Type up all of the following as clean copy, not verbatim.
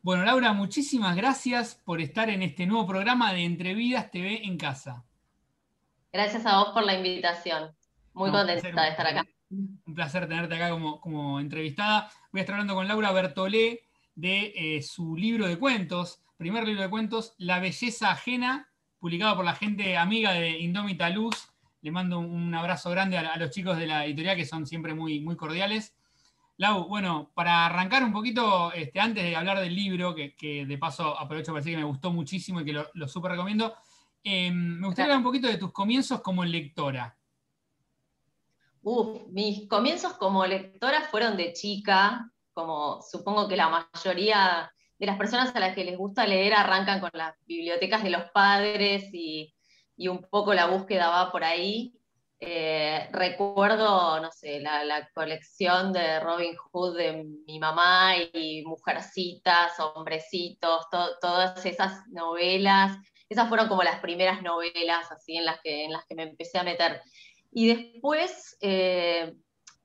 Bueno, Laura, muchísimas gracias por estar en este nuevo programa de Entrevidas TV en Casa. Gracias a vos por la invitación. Muy No, un placer, contenta de estar acá. un placer tenerte acá como entrevistada. Voy a estar hablando con Laura Bertolé de su libro de cuentos, primer libro de cuentos, La belleza ajena, publicado por la gente amiga de Indómita Luz. Le mando un abrazo grande a los chicos de la editorial que son siempre muy cordiales. Lau, bueno, para arrancar un poquito, antes de hablar del libro, que de paso aprovecho para decir que me gustó muchísimo y que lo súper recomiendo, me gustaría hablar un poquito de tus comienzos como lectora. Mis comienzos como lectora fueron de chica, como supongo que la mayoría de las personas a las que les gusta leer arrancan con las bibliotecas de los padres y un poco la búsqueda va por ahí. Recuerdo, no sé, la colección de Robin Hood de mi mamá y Mujercitas, Hombrecitos, todas esas novelas. Esas fueron como las primeras novelas así en las que me empecé a meter. Y después,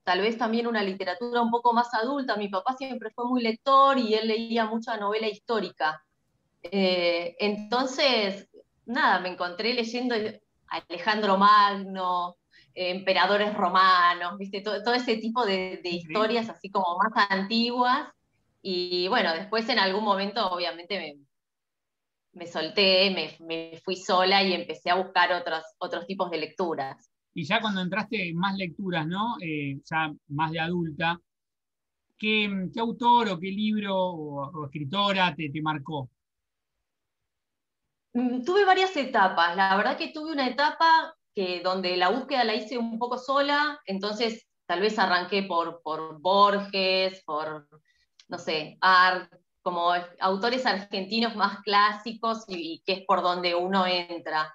tal vez también una literatura un poco más adulta. Mi papá siempre fue muy lector y él leía mucha novela histórica. Entonces, nada, me encontré leyendo a Alejandro Magno, emperadores romanos, ¿viste? Todo ese tipo de Increíble. historias así como más antiguas. Y bueno, después en algún momento obviamente me solté, me fui sola y empecé a buscar otros tipos de lecturas. Y ya cuando entraste en más lecturas, ¿no? Ya más de adulta, ¿qué autor o qué libro o escritora te marcó? Tuve varias etapas. La verdad que tuve una etapa donde la búsqueda la hice un poco sola, entonces tal vez arranqué por Borges, por, no sé, Art, como autores argentinos más clásicos y que es por donde uno entra.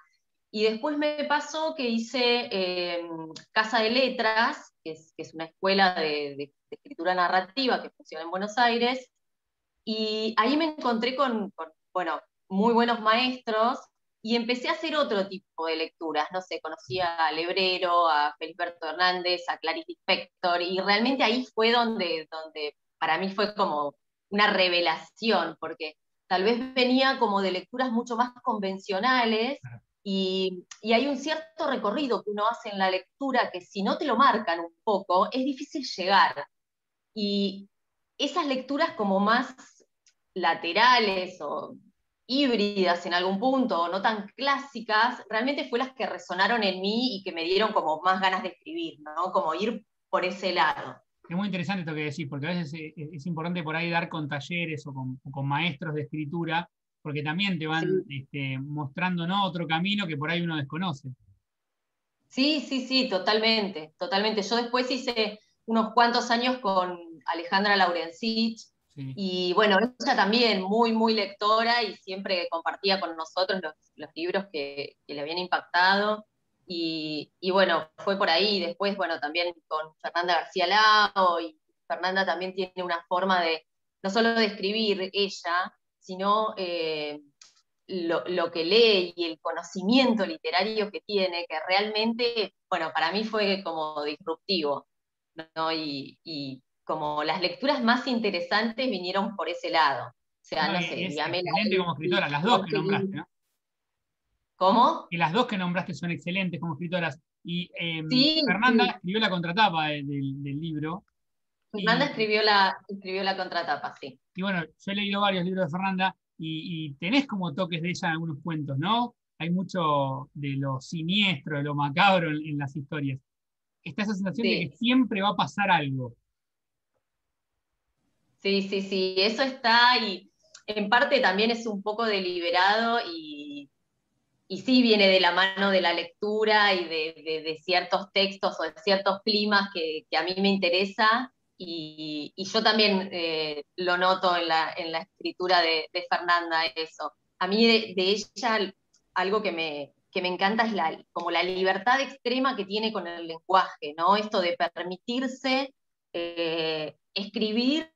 Y después me pasó que hice Casa de Letras, que es una escuela de escritura narrativa que funciona en Buenos Aires, y ahí me encontré bueno, muy buenos maestros y empecé a hacer otro tipo de lecturas. No sé, conocí a Lebrero, a Feliberto Hernández, a Clarice Lispector, y realmente ahí fue donde para mí fue como una revelación, porque tal vez venía como de lecturas mucho más convencionales y hay un cierto recorrido que uno hace en la lectura que si no te lo marcan un poco, es difícil llegar. Y esas lecturas como más laterales o híbridas en algún punto, o no tan clásicas, realmente fue las que resonaron en mí y que me dieron como más ganas de escribir, ¿no? Como ir por ese lado. Es muy interesante esto que decís, porque a veces es importante por ahí dar con talleres o con maestros de escritura, porque también te Sí, van mostrando, ¿no? Otro camino que por ahí uno desconoce. sí, sí, sí, totalmente, totalmente. Yo después hice unos cuantos años con Alejandra Laurencich, Sí. y bueno, ella también muy lectora y siempre compartía con nosotros los libros que le habían impactado. Y bueno, fue por ahí. Después, bueno, también con Fernanda García Lao, y Fernanda también tiene una forma de, no solo de escribir ella, sino lo que lee y el conocimiento literario que tiene, que realmente, bueno, para mí fue como disruptivo, ¿no? Y como las lecturas más interesantes vinieron por ese lado. O sea, No, no y sé, es Diamela excelente como escritora, las dos que nombraste, ¿no? ¿Cómo? Y las dos que nombraste son excelentes como escritoras. Y Sí, Fernanda sí. escribió la contratapa del libro. Fernanda Y, escribió la contratapa, sí. y bueno, yo he leído varios libros de Fernanda y tenés como toques de ella en algunos cuentos, ¿no? Hay mucho de lo siniestro, de lo macabro en las historias. Está esa sensación de que Sí, siempre va a pasar algo. sí, sí, sí, eso está y en parte también es un poco deliberado y sí viene de la mano de la lectura y de ciertos textos o de ciertos climas que a mí me interesa y yo también lo noto en la escritura de Fernanda eso. A mí de ella algo que me encanta es como la libertad extrema que tiene con el lenguaje, ¿no? Esto de permitirse escribir,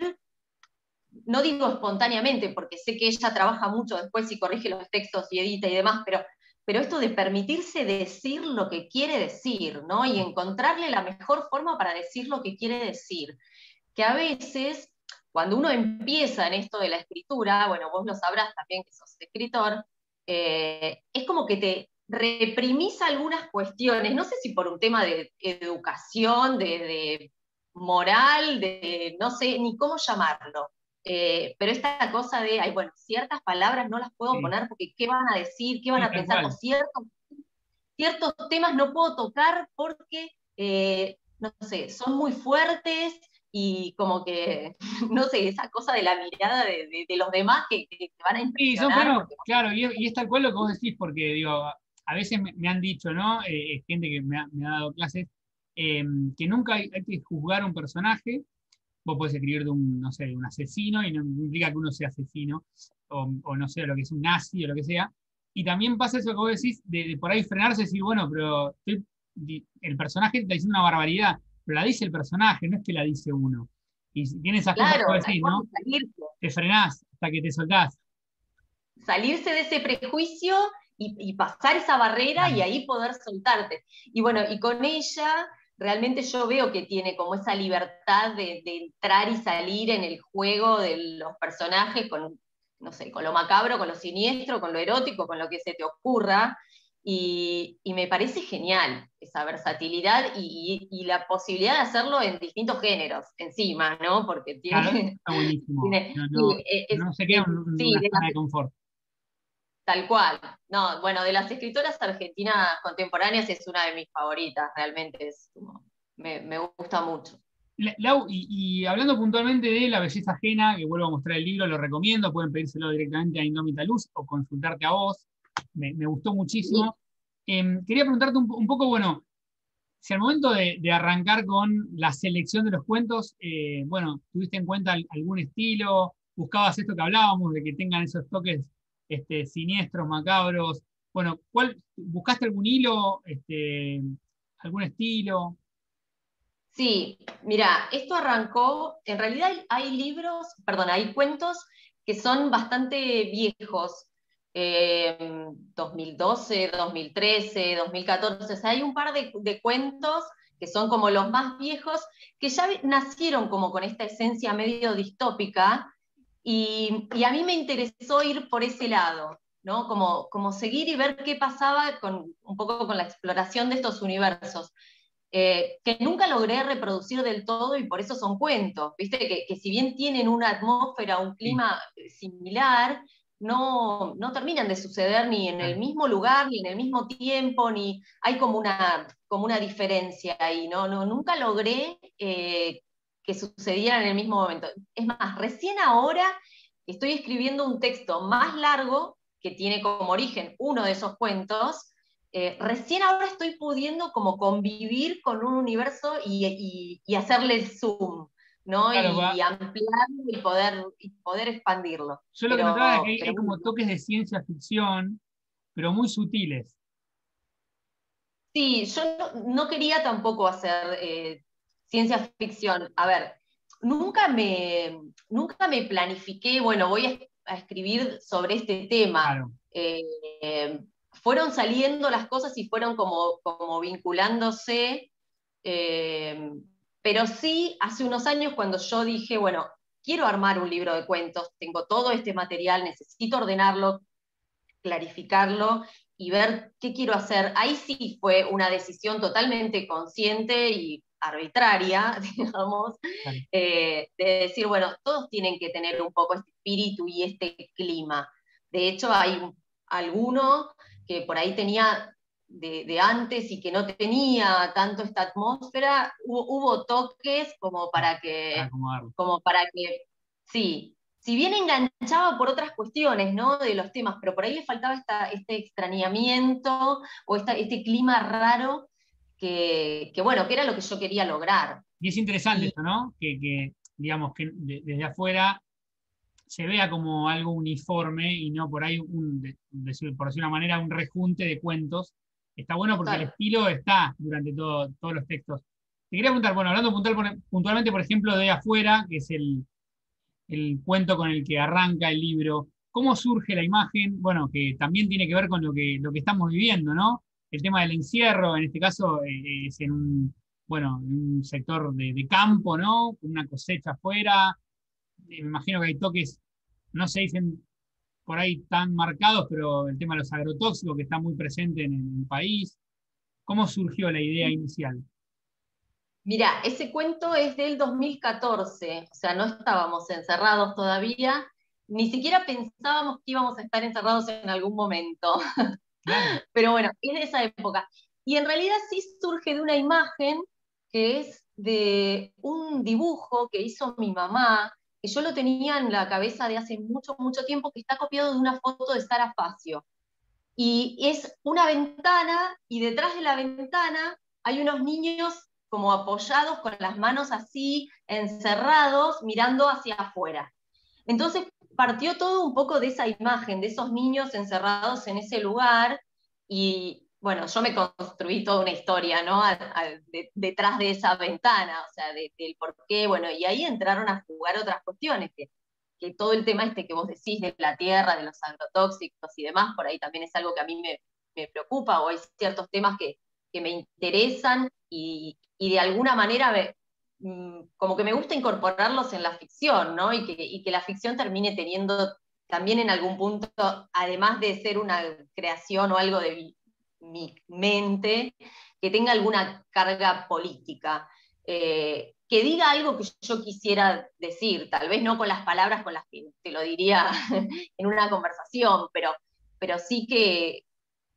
no digo espontáneamente, porque sé que ella trabaja mucho después y corrige los textos y edita y demás, pero esto de permitirse decir lo que quiere decir, ¿no? Y encontrarle la mejor forma para decir lo que quiere decir. Que a veces cuando uno empieza en esto de la escritura, bueno, vos lo sabrás también que sos escritor, es como que te reprimís algunas cuestiones, no sé si por un tema de educación, de moral, de no sé ni cómo llamarlo, pero esta cosa de, ay, bueno, ciertas palabras no las puedo Sí, poner porque qué van a decir, qué van sí, a tal pensar, o cual. ciertos temas no puedo tocar porque, no sé, son muy fuertes y como que, no sé, esa cosa de la mirada de los demás que te van a Sí, son impresionar frenos, porque claro, y es tal cual lo que vos decís, porque digo, a veces me han dicho, ¿no? Gente que me ha dado clases, que nunca hay que juzgar a un personaje. Vos podés escribir de un, no sé, de un asesino, y no implica que uno sea asesino, o no sé, lo que es un nazi o lo que sea. Y también pasa eso que vos decís, de por ahí frenarse y decir, bueno, pero el personaje está diciendo una barbaridad, pero la dice el personaje, no es que la dice uno. Y tiene esas cosas que claro, vos tal decís, cual, ¿no? Te frenás hasta que te soltás. salirse de ese prejuicio y pasar esa barrera y Claro. ahí poder soltarte. Y bueno, y con ella realmente yo veo que tiene como esa libertad de entrar y salir en el juego de los personajes con, no sé, con lo macabro, con lo siniestro, con lo erótico, con lo que se te ocurra. Y me parece genial esa versatilidad y la posibilidad de hacerlo en distintos géneros encima, ¿no? Porque Claro, eso tiene, está buenísimo. tiene No, sí, no, no se queda en sí, una zona de confort. tal cual. No, bueno, de las escritoras argentinas contemporáneas es una de mis favoritas, realmente es como, me gusta mucho. Lau, y hablando puntualmente de La belleza ajena, que vuelvo a mostrar el libro, lo recomiendo, pueden pedírselo directamente a Indómita Luz o consultarte a vos, me gustó Sí, muchísimo. Quería preguntarte un poco, bueno, si al momento de arrancar con la selección de los cuentos, bueno, ¿tuviste en cuenta algún estilo? ¿Buscabas esto que hablábamos, de que tengan esos toques siniestros, macabros? Bueno, ¿buscaste algún hilo, algún estilo? sí, mira, esto arrancó, en realidad hay libros, perdón, hay cuentos que son bastante viejos, 2012, 2013, 2014, o sea, hay un par de cuentos que son como los más viejos, que ya nacieron como con esta esencia medio distópica, y a mí me interesó ir por ese lado, ¿no? Como seguir y ver qué pasaba con, un poco con la exploración de estos universos que nunca logré reproducir del todo y por eso son cuentos, ¿viste? Que si bien tienen una atmósfera, un Sí, clima similar, no terminan de suceder ni en el claro. mismo lugar, ni en el mismo tiempo, ni hay como una diferencia ahí, ¿no? Nunca logré que sucedieran en el mismo momento. Es más, recién ahora estoy escribiendo un texto más largo que tiene como origen uno de esos cuentos, recién ahora estoy pudiendo como convivir con un universo y hacerle el zoom, ¿no? Claro, Y ampliarlo y poder expandirlo. yo lo que notaba es que hay Bueno, como toques de ciencia ficción, pero muy sutiles. sí, yo no quería tampoco hacer ciencia ficción. A ver, nunca me planifiqué, bueno, voy a escribir sobre este tema. Claro. Eh, fueron saliendo las cosas y fueron como vinculándose. Eh, pero sí, hace unos años cuando yo dije, bueno, quiero armar un libro de cuentos, tengo todo este material, necesito ordenarlo, clarificarlo y ver qué quiero hacer. Ahí sí fue una decisión totalmente consciente y arbitraria, digamos, Claro. de decir, bueno, todos tienen que tener un poco este espíritu y este clima. De hecho, hay alguno que por ahí tenía de antes y que no tenía tanto esta atmósfera, hubo toques Para acomodarlo. como para que, sí, si bien enganchaba por otras cuestiones, ¿no? De los temas, pero por ahí le faltaba este extrañamiento o este clima raro bueno, que era lo que yo quería lograr. Y es interesante Y esto, ¿no? Digamos, que desde afuera se vea como algo uniforme y no por ahí, por decir una manera, un rejunte de cuentos. Está bueno porque el total, estilo está durante todos los textos. Te quería preguntar, bueno, hablando puntualmente, por ejemplo, de Afuera, que es el cuento con el que arranca el libro, ¿cómo surge la imagen? Bueno, que también tiene que ver con lo que estamos viviendo, ¿no? El tema del encierro, en este caso, es bueno, en un sector de campo, ¿no? Con una cosecha afuera. me imagino que hay toques, no se dicen por ahí tan marcados, pero el tema de los agrotóxicos que está muy presente en el país. ¿Cómo surgió la idea inicial? Mira, ese cuento es del 2014, o sea, no estábamos encerrados todavía, ni siquiera pensábamos que íbamos a estar encerrados en algún momento, Claro. pero bueno, es de esa época. Y en realidad sí surge de una imagen que es de un dibujo que hizo mi mamá, que yo lo tenía en la cabeza de hace mucho, mucho tiempo, que está copiado de una foto de Sara Facio. Y es una ventana y detrás de la ventana hay unos niños como apoyados con las manos así, encerrados, mirando hacia afuera. Entonces partió todo un poco de esa imagen, de esos niños encerrados en ese lugar y bueno, yo me construí toda una historia, ¿no? Detrás de esa ventana, o sea, del por qué, bueno, y ahí entraron a jugar otras cuestiones, que todo el tema este que vos decís de la tierra, de los agrotóxicos y demás, por ahí también es algo que a mí me preocupa, o hay ciertos temas que me interesan y de alguna manera como que me gusta incorporarlos en la ficción, ¿no? Y que la ficción termine teniendo también en algún punto, además de ser una creación o algo de mi mente, que tenga alguna carga política. Que diga algo que yo quisiera decir, tal vez no con las palabras con las que te lo diría en una conversación, pero sí que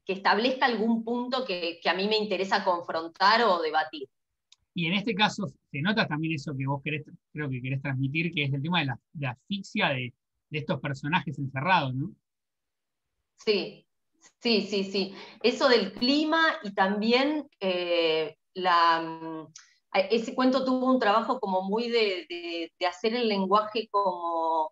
establezca algún punto que a mí me interesa confrontar o debatir. Y en este caso se nota también eso que vos querés, creo que querés transmitir, que es el tema de la asfixia de estos personajes encerrados, ¿no? Sí, sí, sí, sí. Eso del clima y también ese cuento tuvo un trabajo como muy de hacer el lenguaje como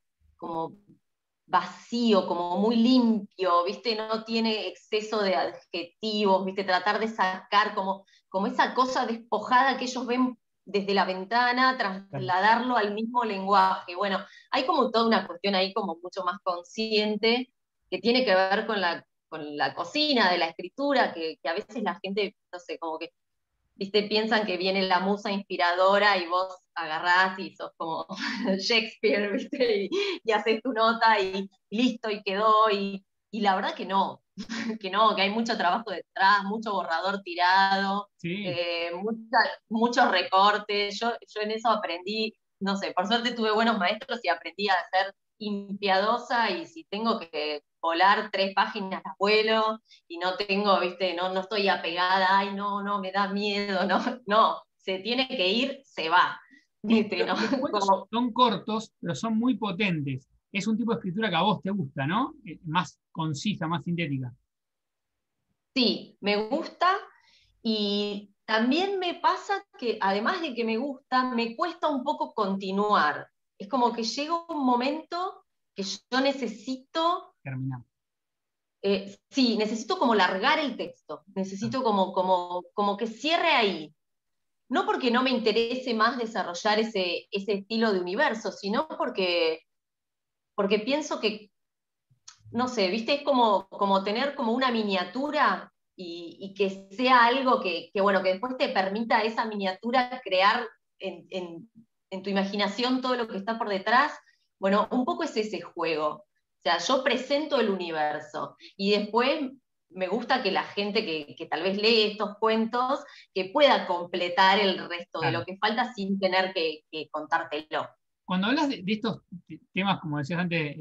vacío, como muy limpio, ¿viste? No tiene exceso de adjetivos, ¿viste? Tratar de sacar como esa cosa despojada que ellos ven desde la ventana, Claro. trasladarlo al mismo lenguaje. Bueno, hay como toda una cuestión ahí como mucho más consciente que tiene que ver con la cocina, de la escritura, que a veces la gente, no sé, como que ¿viste? Piensan que viene la musa inspiradora y vos agarrás y sos como Shakespeare, ¿viste? Y haces tu nota y listo y quedó. Y la verdad que no, que no, que hay mucho trabajo detrás, mucho borrador tirado, Sí, muchos recortes. Yo en eso aprendí, no sé, por suerte tuve buenos maestros y aprendí a ser impiadosa y si tengo que volar 3 páginas las vuelo y no tengo, viste, no estoy apegada, ay, no, no, me da miedo, no, no, se tiene que ir, se va, sí, viste, ¿no? los cuentos Como, son cortos, pero son muy potentes. Es un tipo de escritura que a vos te gusta, ¿no? Más concisa, más sintética. sí, me gusta y también me pasa que además de que me gusta, me cuesta un poco continuar. Es como que llega un momento que yo necesito, Terminamos. sí, necesito como largar el texto, Ah, necesito como que cierre ahí. No porque no me interese más desarrollar ese estilo de universo, sino porque pienso que, no sé, viste, es como tener como una miniatura y que sea algo bueno, que después te permita esa miniatura crear en tu imaginación todo lo que está por detrás. Bueno, un poco es ese juego. O sea, yo presento el universo y después me gusta que la gente que tal vez lee estos cuentos, que pueda completar el resto de claro. lo que falta sin tener que contártelo. Cuando hablas de estos temas, como decías antes,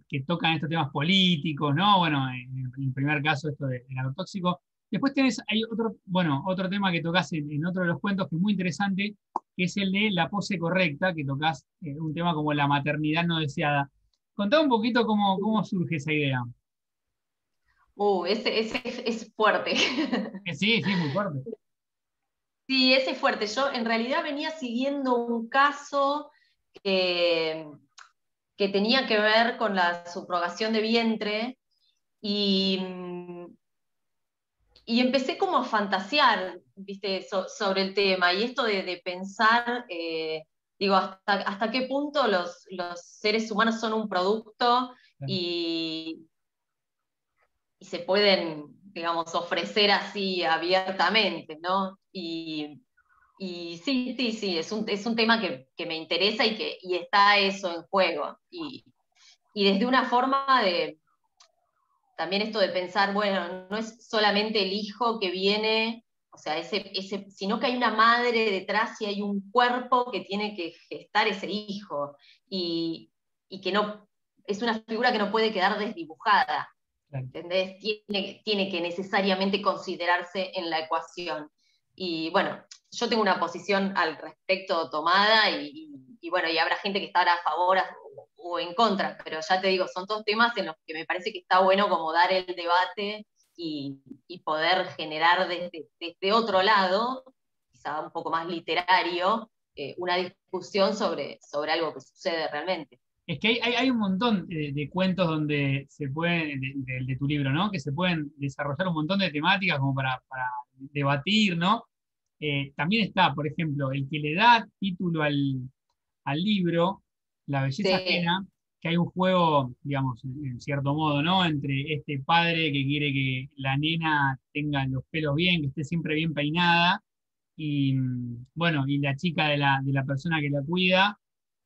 que tocan estos temas políticos, ¿no? Bueno, en el primer caso esto del agrotóxico. Después tenés, hay otro, bueno, otro tema que tocas en otro de los cuentos que es muy interesante, que es el de la pose correcta, que tocas un tema como la maternidad no deseada. Contá un poquito cómo surge esa idea. Ese es fuerte. Sí, sí, muy fuerte. Sí, ese es fuerte. Yo en realidad venía siguiendo un caso que, que tenía que ver con la subrogación de vientre y, y empecé como a fantasear, viste, sobre el tema y esto de pensar, digo, hasta qué punto los seres humanos son un producto y, y se pueden, digamos, ofrecer así abiertamente, ¿no? Y sí, sí, sí, es un tema que me interesa y está eso en juego. Y desde una forma de, también esto de pensar, bueno, no es solamente el hijo que viene, o sea, sino que hay una madre detrás y hay un cuerpo que tiene que gestar ese hijo. Y, y que no, es una figura que no puede quedar desdibujada. Claro. ¿Entendés? Tiene que necesariamente considerarse en la ecuación. Y bueno, yo tengo una posición al respecto tomada y bueno, y habrá gente que estará a favor o en contra, pero ya te digo, son todos temas en los que me parece que está bueno como dar el debate y poder generar desde otro lado, quizá un poco más literario, una discusión sobre algo que sucede realmente. Es que hay un montón de cuentos donde se pueden, de tu libro, ¿no? Que se pueden desarrollar un montón de temáticas como para debatir, ¿no? También está, por ejemplo, el que le da título al libro, La belleza Sí, ajena, que hay un juego, digamos, en cierto modo, ¿no? Entre este padre que quiere que la nena tenga los pelos bien, que esté siempre bien peinada, y bueno, y la chica de la persona que la cuida.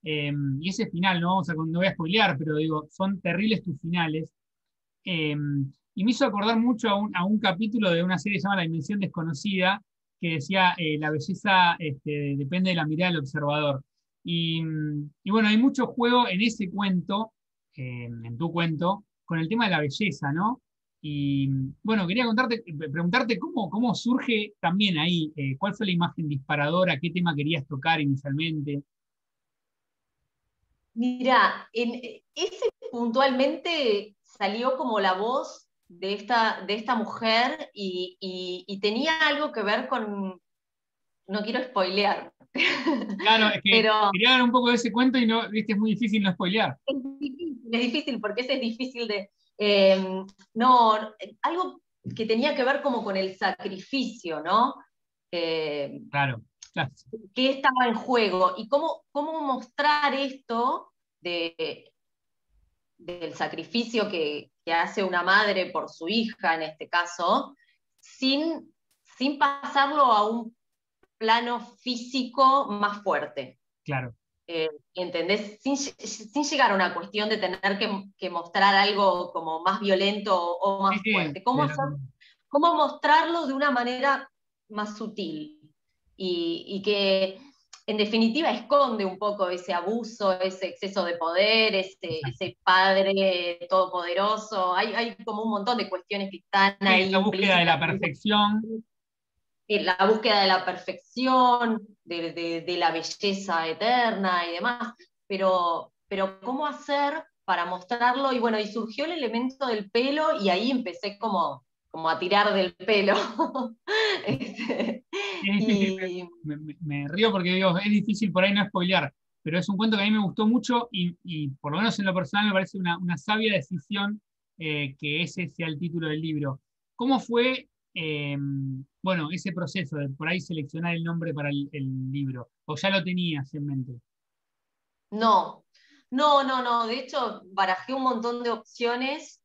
Y ese final, ¿no? O sea, no voy a spoilear, pero digo, son terribles tus finales. Eh, y me hizo acordar mucho a un capítulo de una serie que se llama La Dimensión Desconocida, que decía, la belleza depende de la mirada del observador. Y bueno, hay mucho juego en ese cuento, en tu cuento, con el tema de la belleza, ¿no? Y bueno, quería preguntarte cómo surge también ahí, cuál fue la imagen disparadora, qué tema querías tocar inicialmente. mira, ese puntualmente salió como la voz de esta mujer y tenía algo que ver con, no quiero spoilear, Claro, es que pero quería dar un poco de ese cuento y no, viste, es muy difícil no spoilear. es difícil porque ese es difícil de... no, algo que tenía que ver como con el sacrificio, ¿no? Eh, Claro, claro, ¿Qué estaba en juego? Y cómo mostrar esto de, del sacrificio que hace una madre por su hija, en este caso, sin pasarlo a un plano físico más fuerte. claro. ¿Entendés? Sin llegar a una cuestión de tener que mostrar algo como más violento o Sí, más sí, fuerte. ¿Cómo mostrarlo de una manera más sutil? Y que en definitiva esconde un poco ese abuso, ese exceso de poder, exacto. ese padre todopoderoso. Hay como un montón de cuestiones que están Sí, ahí esa búsqueda de implícitas la perfección, en la búsqueda de la perfección, de la belleza eterna y demás, pero ¿cómo hacer para mostrarlo? Y bueno, y surgió el elemento del pelo y ahí empecé como a tirar del pelo. Este, es difícil, y me río porque digo, es difícil por ahí no spoilear, pero es un cuento que a mí me gustó mucho y por lo menos en lo personal me parece una sabia decisión que ese sea el título del libro. ¿Cómo fue, bueno, ese proceso de por ahí seleccionar el nombre para el libro? ¿O ya lo tenías en mente? no, no. De hecho, barajé un montón de opciones.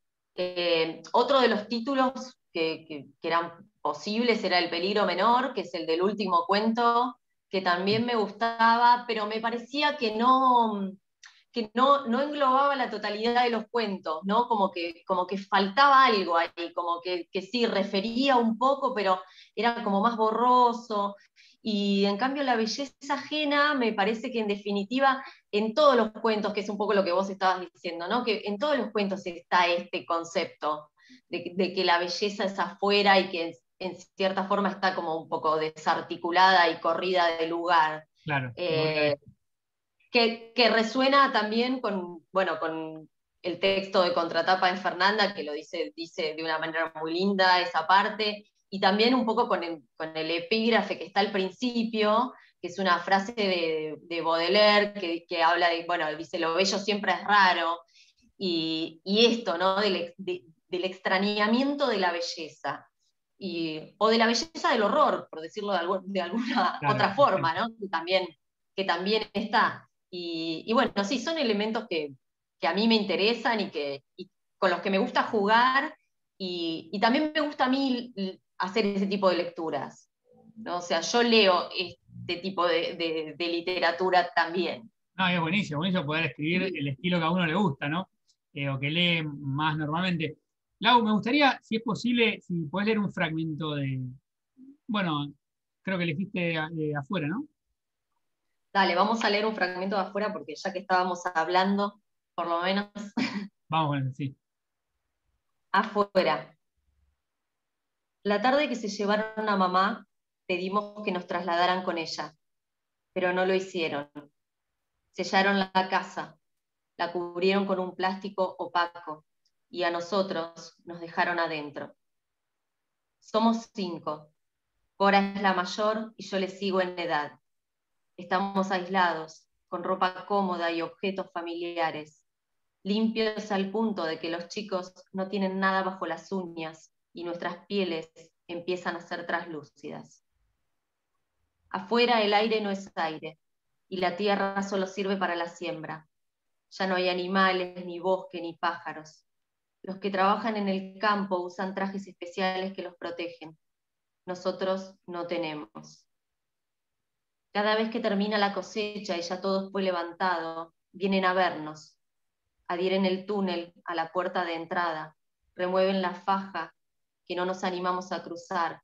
Otro de los títulos que eran posibles era El peligro menor, que es el del último cuento, que también me gustaba, pero me parecía que no englobaba la totalidad de los cuentos, ¿no? Como que faltaba algo ahí, como que sí, refería un poco, pero era como más borroso. Y en cambio la belleza ajena me parece que en definitiva en todos los cuentos, que es un poco lo que vos estabas diciendo, ¿no? Que en todos los cuentos está este concepto de que la belleza es afuera y que en cierta forma está como un poco desarticulada y corrida de lugar. Claro, te voy a Eh, que resuena también bueno, con el texto de Contratapa de Fernanda, que lo dice de una manera muy linda esa parte, y también un poco con el epígrafe que está al principio, que es una frase de Baudelaire que habla de, bueno, dice, lo bello siempre es raro, y esto, ¿no? Del extrañamiento de la belleza. O de la belleza del horror, por decirlo de alguna claro, otra forma, ¿no? Que también está. Y bueno, sí, son elementos que a mí me interesan y con los que me gusta jugar también me gusta a mí hacer ese tipo de lecturas, ¿no? O sea, yo leo este tipo de literatura también. No, es buenísimo, buenísimo poder escribir el estilo que a uno le gusta, ¿no? O que lee más normalmente. Lau, me gustaría, si es posible, si podés leer un fragmento bueno, creo que elegiste de afuera, ¿no? Dale, vamos a leer un fragmento de afuera porque ya que estábamos hablando, por lo menos Vamos con eso, sí. afuera. La tarde que se llevaron a mamá, pedimos que nos trasladaran con ella, pero no lo hicieron. Sellaron la casa, la cubrieron con un plástico opaco y a nosotros nos dejaron adentro. Somos 5. Cora es la mayor y yo le sigo en edad. Estamos aislados, con ropa cómoda y objetos familiares, limpios al punto de que los chicos no tienen nada bajo las uñas y nuestras pieles empiezan a ser traslúcidas. Afuera el aire no es aire y la tierra solo sirve para la siembra. Ya no hay animales, ni bosque, ni pájaros. Los que trabajan en el campo usan trajes especiales que los protegen. Nosotros no tenemos. Cada vez que termina la cosecha y ya todo fue levantado, vienen a vernos. Adhieren el túnel a la puerta de entrada, remueven la faja que no nos animamos a cruzar,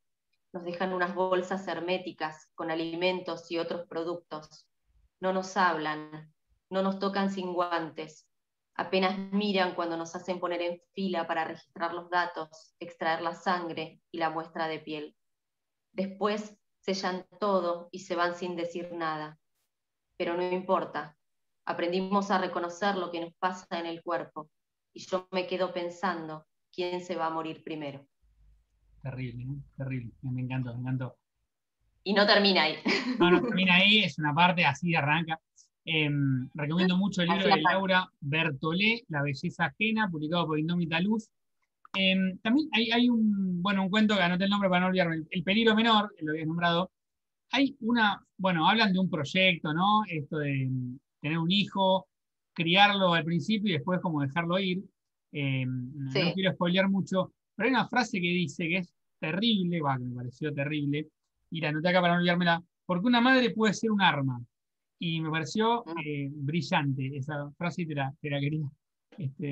nos dejan unas bolsas herméticas con alimentos y otros productos. No nos hablan, no nos tocan sin guantes, apenas miran cuando nos hacen poner en fila para registrar los datos, extraer la sangre y la muestra de piel. Después sellan todo y se van sin decir nada. Pero no importa, aprendimos a reconocer lo que nos pasa en el cuerpo y yo me quedo pensando quién se va a morir primero. Terrible, ¿no? Terrible. Me encantó, me encantó. Y no termina ahí. No, no termina ahí, es una parte así arranca. Recomiendo mucho el libro Así de arranca. Laura Bertolé, La belleza ajena, publicado por Indómita Luz. También hay un cuento que anoté el nombre para no olvidarme, El peligro menor, que lo habías nombrado. Hay hablan de un proyecto, ¿no? Esto de tener un hijo, criarlo al principio y después como dejarlo ir. No Sí. quiero spoilear mucho, pero hay una frase que dice que es terrible, que me pareció terrible, y la anoté acá para no olvidármela, porque una madre puede ser un arma. Y me pareció brillante esa frase y te la quería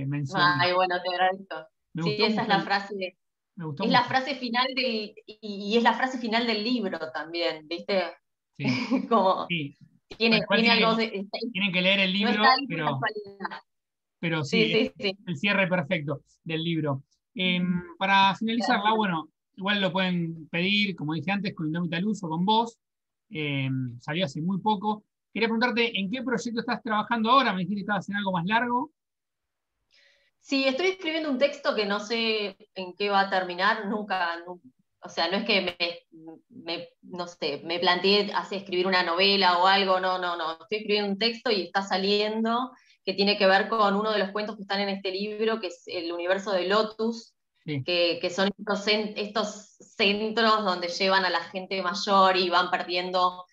mencionar. Ay, bueno, te agradezco. Me Sí, gustó esa es mucho, la frase, me gustó es la mucho. frase final y es la frase final del libro también, ¿viste? Sí, Como sí. tiene, Tal cual tiene algo tienen que leer el no está libro, ahí por pero casualidad. Sí, sí, es sí, sí. el cierre perfecto del libro. Para finalizarla, bueno, igual lo pueden pedir, como dije antes, con Indómita Luz o con vos. Salió hace muy poco. Quería preguntarte, ¿en qué proyecto estás trabajando ahora? Me dijiste que estabas en algo más largo. Sí, estoy escribiendo un texto que no sé en qué va a terminar, o sea, no es que no sé, me planteé así escribir una novela o algo, no, no, no, estoy escribiendo un texto y está saliendo, que tiene que ver con uno de los cuentos que están en este libro, que es el universo de Lotus, Sí, que son estos centros donde llevan a la gente mayor y van perdiendo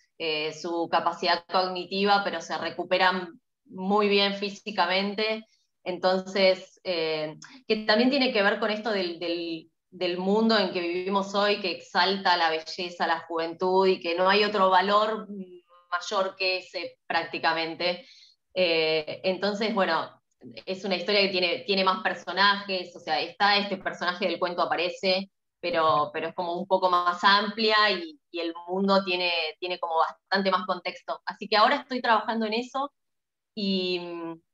su capacidad cognitiva, pero se recuperan muy bien físicamente. Entonces, que también tiene que ver con esto del mundo en que vivimos hoy, que exalta la belleza, la juventud y que no hay otro valor mayor que ese prácticamente. Entonces, bueno, es una historia que tiene más personajes, o sea, está este personaje del cuento aparece, pero es como un poco más amplia y el mundo tiene como bastante más contexto. Así que ahora estoy trabajando en eso y,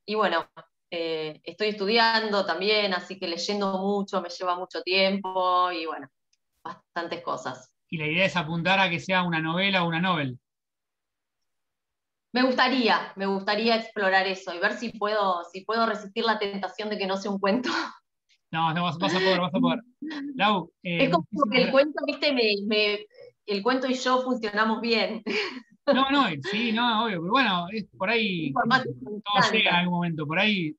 y bueno, estoy estudiando también, así que leyendo mucho, me lleva mucho tiempo y bueno, bastantes cosas. y la idea es apuntar a que sea una novela o una novel. Me gustaría explorar eso y ver si puedo resistir la tentación de que no sea un cuento. No, no, vas a poder, vas a poder. Lau, Es como que muchísimas el gracias. cuento, viste, el cuento y yo funcionamos bien. No, no, sí, no, obvio, pero bueno, es por Un ahí, qué sé formato yo, que me todo llega en encanta. algún momento, por ahí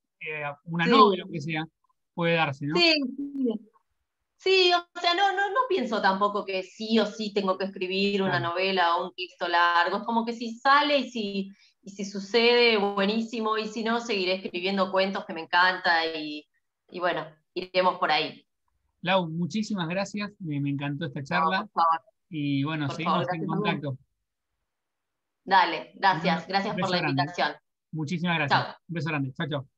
una novela, Sí, aunque sea, puede darse, ¿no? sí, sí. Sí, o sea, no pienso tampoco que sí o sí tengo que escribir una Claro. novela o un texto largo. Es como que si sale y si sucede, buenísimo. Y si no, seguiré escribiendo cuentos que me encanta y bueno, iremos por ahí. Lau, muchísimas gracias, me encantó esta No, charla y bueno, por favor, seguimos en gracias a vos. contacto. Dale, Un gracias por beso la grande. invitación. Muchísimas gracias. Chao. Un beso grande. Chao, chao.